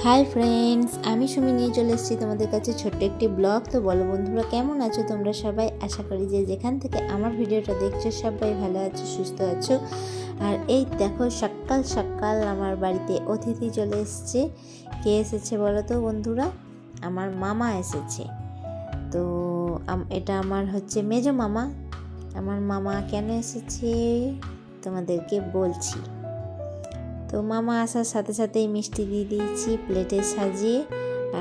Hi friends, আমি সুমি নিয়ে চলে এসেছি তোমাদের কাছে ছোট্ট একটি ব্লগ। তো বলো বন্ধুরা, কেমন আছো তোমরা সবাই? আশা করি যে যেখান থেকে আমার ভিডিওটা দেখছো সবাই ভালো আছো, সুস্থ আছো। আর এই দেখো, সকাল সকাল আমার বাড়িতে অতিথি চলে এসেছে। কে এসেছে বলো তো বন্ধুরা? আমার মামা এসেছে। তো এটা আমার হচ্ছে মেজো মামা। আমার মামা কেন এসেছে তোমাদেরকে বলছি। তো মামা আসার সাথে সাথেই মিষ্টি দিয়ে দিয়েছি প্লেটে সাজিয়ে।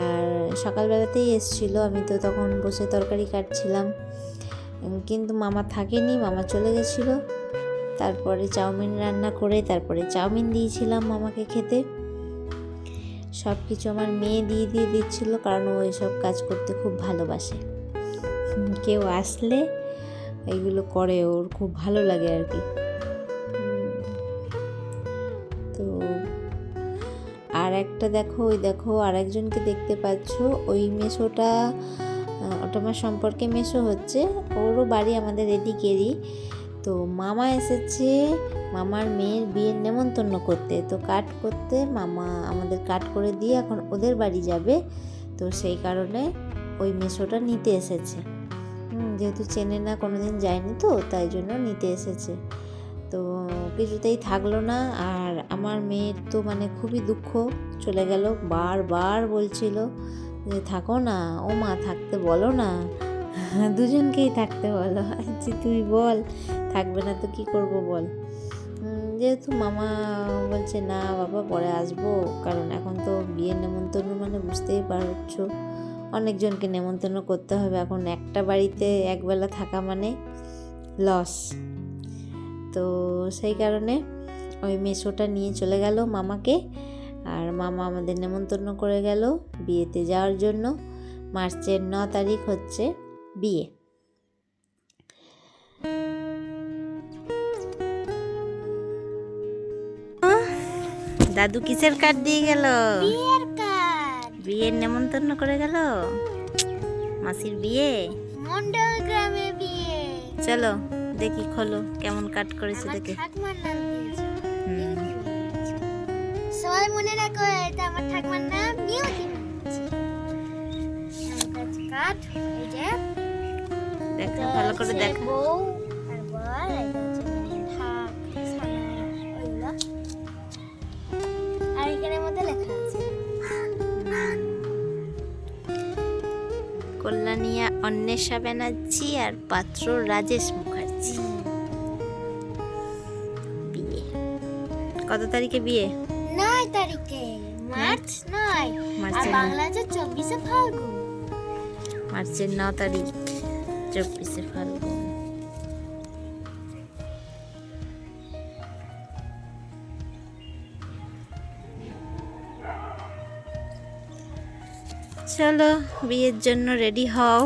আর সকালবেলাতেই এসেছিলো, আমি তো তখন বসে তরকারি কাটছিলাম, কিন্তু মামা থাকেনি, মামা চলে গেছিলো। তারপরে চাউমিন রান্না করে তারপরে চাউমিন দিয়েছিলাম মামাকে খেতে। সব কিছু আমার মেয়ে দিয়ে দিচ্ছিলো, কারণ ও এসব কাজ করতে খুব ভালোবাসে। কেউ আসলে এইগুলো করে, ওর খুব ভালো লাগে আর কি। তো আর একটা দেখো, ওই দেখো আর একজনকে দেখতে পাচ্ছ, ওই মেসোটা, ওটা আমার সম্পর্কে মেসো হচ্ছে, ওরও বাড়ি আমাদের এদিকেরই। তো মামা এসেছে মামার মেয়ের বিয়ের নেমন্তন্ন করতে, তো কাট করতে মামা আমাদের কাট করে দিয়ে এখন ওদের বাড়ি যাবে। তো সেই কারণে ওই মেসোটা নিতে এসেছে, যেহেতু চেনে না, কোনোদিন যায়নি, তো তাই জন্য নিতে এসেছে। তো কিছুতেই থাকলো না। আর আমার মেয়ের তো মানে খুবই দুঃখ, চলে গেল। বারবার বলছিল যে থাকো না, ও মা থাকতে বলো না, দুজনকেই থাকতে বলো। আচ্ছা তুই বল, থাকবে না তো কি করব বল। যেহেতু মামা বলছে না বাবা পরে আসবো, কারণ এখন তো বিয়ের নেমন্তন্ন মানে বুঝতেই পারছো অনেকজনকে নেমন্তন্ন করতে হবে। এখন একটা বাড়িতে একবেলা থাকা মানে লস। তো সেই কারণে ওই মেসোটা নিয়ে চলে গেল মামাকে, আর মামা আমাদের নেমন্তন্ন করে গেল বিয়েতে যাওয়ার জন্য। মার্চের 9 তারিখ হচ্ছে বিয়ে। দাদু কিসের কার্ড দিয়ে গেল? বিয়ের কার্ড। বিয়ের নেমন্তন্ন করে গেল, মাসির বিয়ে, মন্ডল গ্রামে বিয়ে। চলো দেখি, খোলো কেমন কাট করেছে দেখে। ঠাকুমার নাম দিয়েছে। সবাই মনে রাখো, এটা আমার ঠাকুমার নাম নিয়তি। কাট এটা দেখো ভালো করে দেখো। বউ তারপর এটা হচ্ছে ঠাক সানা ওইগুলো। আর এখানের মধ্যে লেখা আছে কল্যাণিয়া অন্বেষা ব্যানার্জি আর পাত্র রাজেশ মুখার্জি। বিয়ে কত তারিখে? বিয়ে 9 তারিখে, মার্চ 9। আর বাংলাতে 24শে ফাল্গুন। মার্চের 9 তারিখ, 24শে ফাল্গুন। চলো বিয়ের জন্য রেডি হও,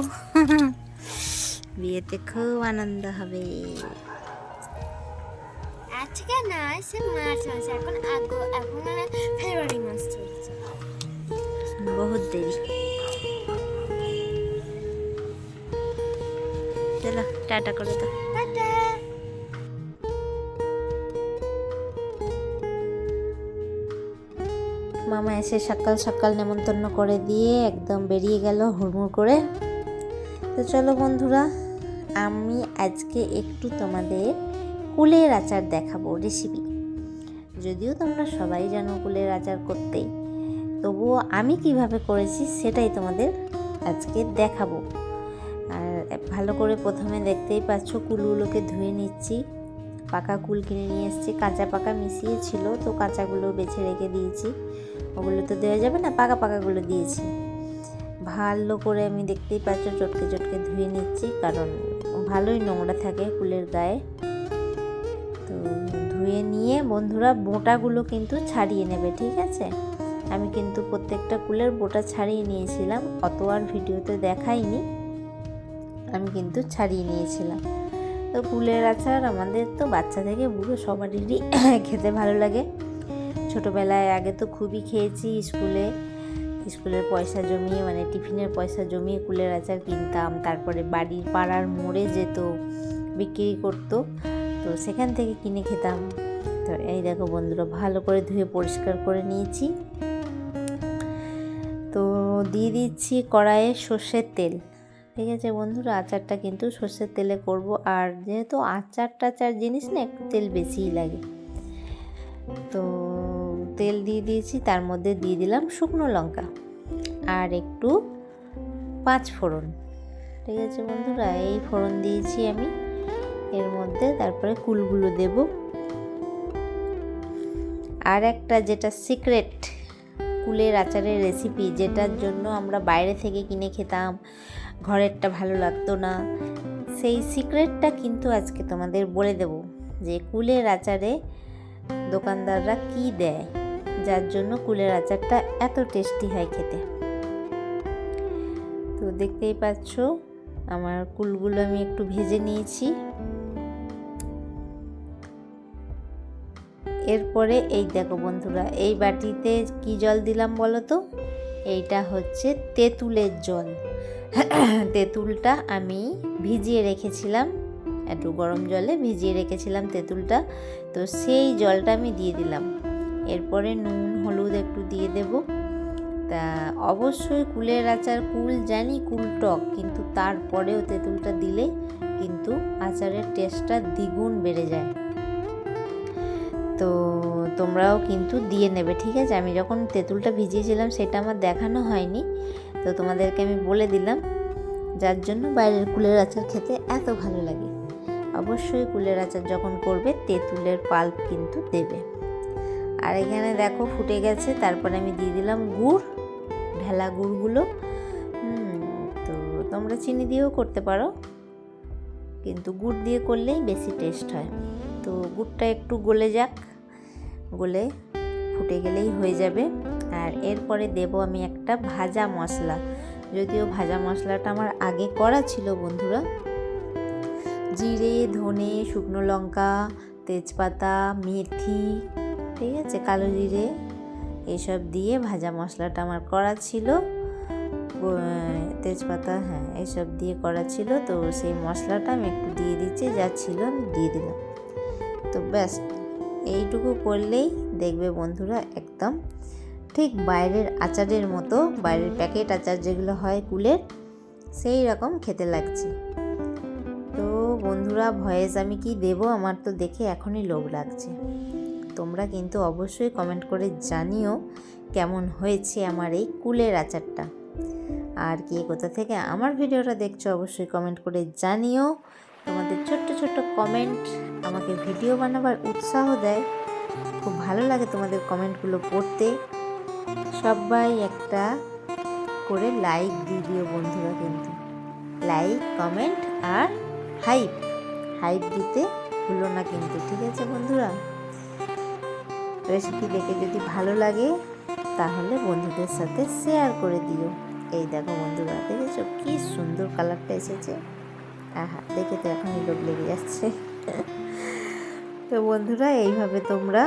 বিয়েতে খুব আনন্দ হবে। আজকে না, সে মার্চ মাস, এখন এখন মানে ফেব্রুয়ারি মাস চলছে, বহুত দেরি। চলো টাটা করে দাও। টাটা। মামা এসে সকাল সকাল নেমন্তন্ন করে দিয়ে একদম বেরিয়ে গেল হুড়মুড় করে। তো চলো বন্ধুরা, আমি আজকে একটু তোমাদের কুলের আচার দেখাবো রেসিপি। যদিও তোমরা সবাই জানো কুলের আচার করতে, তবুও আমি কিভাবে করেছি সেটাই তোমাদের আজকে দেখাবো। আর ভালো করে প্রথমে দেখতেই পাচ্ছ কুলগুলোকে ধুয়ে নিচ্ছি। পাকা কুল কিনে নিয়ে এসেছি, কাঁচা পাকা মিশিয়ে ছিল, তো কাঁচাগুলো বেছে রেখে দিয়েছি, ওগুলো তো দেওয়া যাবে না, পাকা পাকাগুলো দিয়েছি। ভালো করে আমি দেখতেই পাচ্ছ চটকে চটকে ধুয়ে নিচ্ছি, কারণ ভালোই নোংরা থাকে কুলের গায়ে। তো ধুয়ে নিয়ে বন্ধুরা বোঁটাগুলো কিন্তু ছাড়িয়ে নেবে, ঠিক আছে? আমি কিন্তু প্রত্যেকটা কুলের বোঁটা ছাড়িয়ে নিয়েছিলাম, অত আর ভিডিওতে দেখাইনি, আমি কিন্তু ছাড়িয়ে নিয়েছিলাম। তো কুলের আচার আমাদের তো বাচ্চা থেকে বুড়ো সবারই খেতে ভালো লাগে। ছোটোবেলায় আগে তো খুবই খেয়েছি, স্কুলের পয়সা জমিয়ে, মানে টিফিনের পয়সা জমিয়ে কুলের আচার কিনতাম, তারপরে বাড়ির পাড়ার মোড়ে যেত বিক্রি করতো, তো সেখান থেকে কিনে খেতাম। তো এই দেখো বন্ধুরা, ভালো করে ধুয়ে পরিষ্কার করে নিয়েছি। দিয়ে দিচ্ছি কড়াইয়ে সর্ষের তেল। ঠিক আছে বন্ধুরা, আচারটা কিন্তু সর্ষের তেলে করব, আর যেহেতু আচার জিনিস না একটু তেল বেশিই লাগে। তো তেল দিয়ে দিয়েছি, তার মধ্যে দিয়ে দিলাম শুকনো লঙ্কা আর একটু 5 ফোড়ন। ঠিক আছে বন্ধুরা, এই ফোড়ন দিয়েছি আমি এর মধ্যে। তারপরে কুলগুলো দেব। আর একটা যেটা সিক্রেট কুলের আচারের রেসিপি, যেটার জন্য আমরা বাইরে থেকে কিনে খেতাম, ঘরেরটা ভালো লাগতো না, সেই সিক্রেটটা কিন্তু আজকে তোমাদের বলে দেব, যে কুলের আচারে দোকানদাররা কি দেয়, যার জন্য কুলের আচারটা এত টেস্টি হয় খেতে। তো দেখতেই পাচ্ছ আমার কুলগুলো আমি একটু ভেজে নিয়েছি। এরপরে এই দেখো বন্ধুরা, এই বাটিতে কি জল দিলাম বলো তো? এইটা হচ্ছে তেঁতুলের জল। তেঁতুলটা আমি ভিজিয়ে রেখেছিলাম, একটু গরম জলে ভিজিয়ে রেখেছিলাম তেঁতুলটা, তো সেই জলটা আমি দিয়ে দিলাম। এরপরে নুন হলুদ একটু দিয়ে দেব। তা অবশ্যই কুলের আচার, কুল জানি কুল টক, কিন্তু তারপরেও তেঁতুলটা দিলে কিন্তু আচারের টেস্টটা দ্বিগুণ বেড়ে যায়। তো তোমরাও কিন্তু দিয়ে নেবে, ঠিক আছে? আমি যখন তেঁতুলটা ভিজিয়েছিলাম সেটা আমার দেখানো হয়নি, তো তোমাদেরকে আমি বলে দিলাম, যার জন্য বাইরের কুলের আচার খেতে এত ভালো লাগে। অবশ্যই কুলের আচার যখন করবে তেঁতুলের পাল্প কিন্তু দেবে। আর এখানে দেখো ফুটে গেছে, তারপরে আমি দিয়ে দিলাম গুড়, ঢেলা গুড়গুলো। তো তোমরা চিনি দিয়েও করতে পারো, কিন্তু গুড় দিয়ে করলেই বেশি টেস্ট হয়। তো গুড়টা একটু গলে যাক, গলে ফুটে গেলেই হয়ে যাবে। আর এরপরে দেব আমি একটা ভাজা মশলা, যদিও ভাজা মশলাটা আমার আগে করা ছিল বন্ধুরা। জিরে, ধনে, শুকনো লঙ্কা, তেজপাতা, মেথি, ঠিক আছে, কালো জিরে, এইসব দিয়ে ভাজা মশলাটা আমার করা ছিল। তেজপাতা, হ্যাঁ, এইসব দিয়ে করা ছিল। তো সেই মশলাটা আমি একটু দিয়ে দিচ্ছি, যা ছিল আমি দিয়ে দিলাম। তো ব্যাস এইটুকু করলেই দেখবে বন্ধুরা একদম ঠিক বাইরের আচারের মতো, বাইরের প্যাকেট আচার যেগুলো হয় কুলের, সেই রকম খেতে লাগছে। তো বন্ধুরা ভয়েস আমি কি দেব, আমার তো দেখে এখনই লোভ লাগছে। তোমরা কিন্তু অবশ্যই কমেন্ট করে জানিও কেমন হয়েছে আমার এই কুলের আচারটা। আর কে কোথা থেকে আমার ভিডিওটা দেখছো অবশ্যই কমেন্ট করে জানিও। তোমাদের ছোট্ট ছোট্ট কমেন্ট আমাকে ভিডিও বানাবার উৎসাহ দেয়, খুব ভালো লাগে তোমাদের কমেন্টগুলো পড়তে। সবাই একটা করে লাইক দিয়ে দিও বন্ধুরা, কিন্তু লাইক, কমেন্ট আর হাইপ দিতে ভুলো না কিন্তু, ঠিক আছে বন্ধুরা? রেসিপি দেখে যদি ভালো লাগে তাহলে বন্ধুদের সাথে শেয়ার করে দিও। এই দেখো বন্ধুরা, দেখেছো কি সুন্দর কালারটা এসেছে? আহা, দেখে তো এখনই লোভ লেগে যাচ্ছে। তো বন্ধুরা এইভাবে তোমরা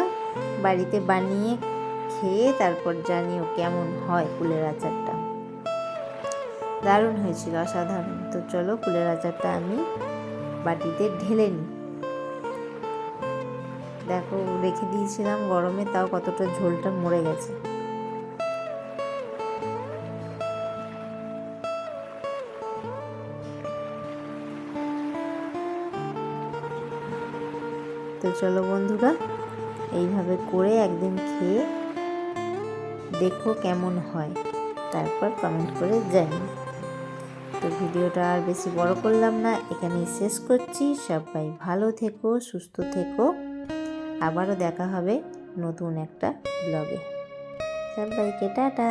বাড়িতে বানিয়ে খেয়ে তারপর জানিও কেমন হয় কুলের আচারটা। দারুণ হয়েছিল, অসাধারণ। তো চলো কুলের আচারটা আমি বাটিতে ঢেলে নিই। দেখো রেখে দিয়েছিলাম গরমে, তাও কতটা ঝোলটা মরে গেছে। তো চলো বন্ধুরা এইভাবে করে একদিন খেয়ে দেখো কেমন হয়, তারপর কমেন্ট করে জানিও। তো ভিডিওটা আর বেশি বড় করলাম না, এখানেই শেষ করছি। সবাই ভালো থেকো, সুস্থ থেকো, আবারও দেখা হবে নতুন একটা ব্লগে। সবাইকে টাটা।